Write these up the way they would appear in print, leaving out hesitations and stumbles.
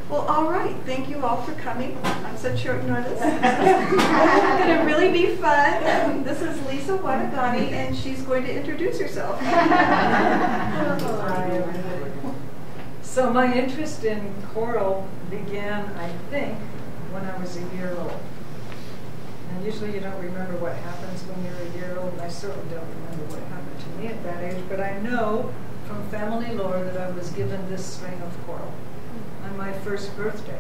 Well, all right. Thank you all for coming on such short notice. It's going to really be fun. This is Liza Wataghani, and she's going to introduce herself. So my interest in choral began, I think, when I was a year old. And usually you don't remember what happens when you're a year old, and I certainly don't remember what happened to me at that age, but I know from family lore that I was given this string of choral on my first birthday.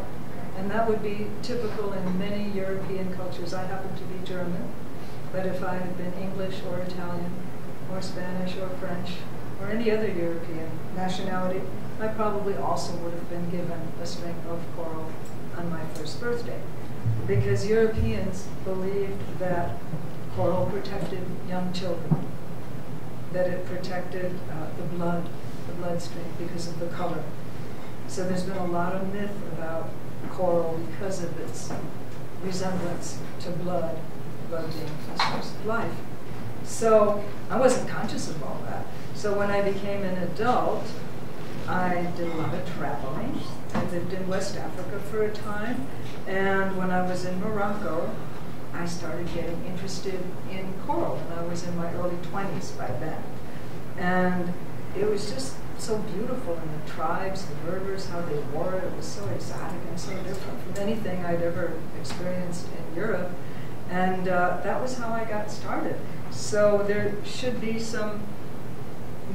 And that would be typical in many European cultures. I happen to be German, but if I had been English or Italian or Spanish or French or any other European nationality, I probably also would have been given a string of choral on my first birthday. Because Europeans believed that choral protected young children, that it protected the bloodstream because of the color. So there's been a lot of myth about choral because of its resemblance to blood being the source of life. So I wasn't conscious of all that. So when I became an adult, I did a lot of traveling. I lived in West Africa for a time, and when I was in Morocco, I started getting interested in choral, and I was in my early 20s by then. And it was just so beautiful, and the tribes, the Berbers, how they wore it, it was so exotic and so different from anything I'd ever experienced in Europe. And that was how I got started. So there should be some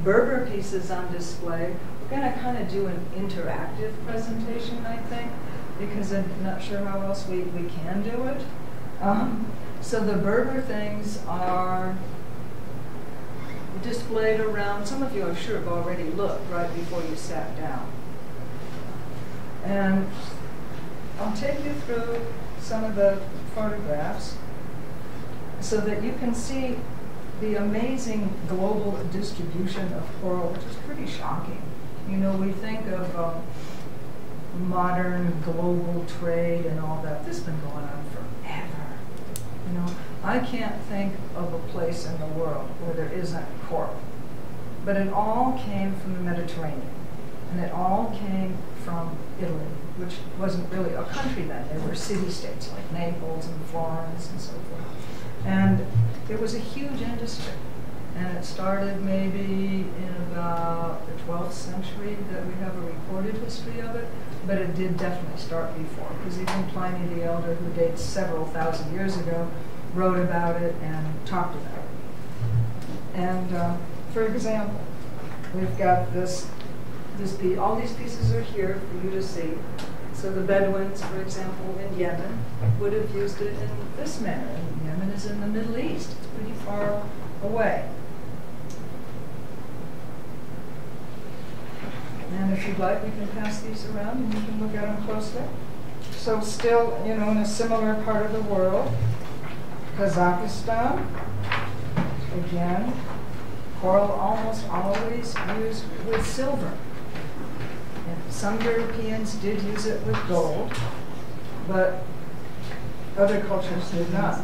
Berber pieces on display. We're going to kind of do an interactive presentation, I think, because I'm not sure how else we can do it. So the Berber things are displayed around. Some of you, I'm sure, have already looked right before you sat down. And I'll take you through some of the photographs so that you can see the amazing global distribution of choral, which is pretty shocking. You know, we think of modern global trade and all that. This has been going on forever. You know, I can't think of a place in the world where there isn't choral. But it all came from the Mediterranean. And it all came from Italy, which wasn't really a country then. They were city-states like Naples and Florence and so forth. And it was a huge industry. And it started maybe in about the 12th century that we have a recorded history of it, but it did definitely start before, because even Pliny the Elder, who dates several thousand years ago, wrote about it and talked about it. And for example, we've got this piece. All these pieces are here for you to see. So the Bedouins, for example, in Yemen, would have used it in this manner. And Yemen is in the Middle East. It's pretty far away. And if you'd like, we can pass these around and you can look at them closely. So still, you know, in a similar part of the world, Kazakhstan, again, choral almost always used with silver. And some Europeans did use it with gold, but other cultures did not.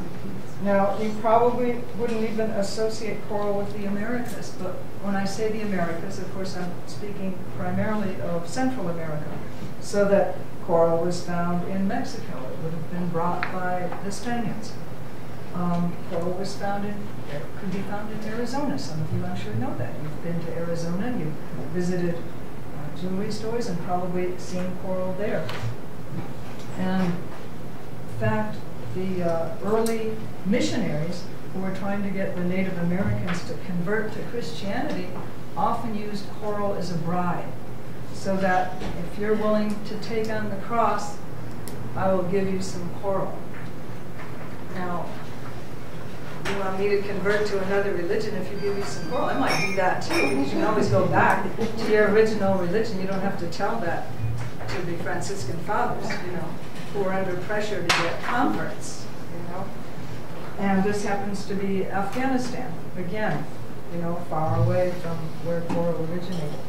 Now, you probably wouldn't even associate choral with the Americas, but when I say the Americas, of course, I'm speaking primarily of Central America, so that choral was found in Mexico. It would have been brought by the Spaniards. Choral was found could be found in Arizona. Some of you, I'm sure, know that. You've been to Arizona, you've visited jewelry stores, and probably seen choral there. And in fact, the early missionaries who were trying to get the Native Americans to convert to Christianity often used choral as a bribe, so that if you're willing to take on the cross, I will give you some choral. Now, you want me to convert to another religion if you give me some choral? I might do that too, because you can always go back to your original religion. You don't have to tell that to the Franciscan fathers, you know, who are under pressure to get converts, you know. And this happens to be Afghanistan, again, you know, far away from where choral originated.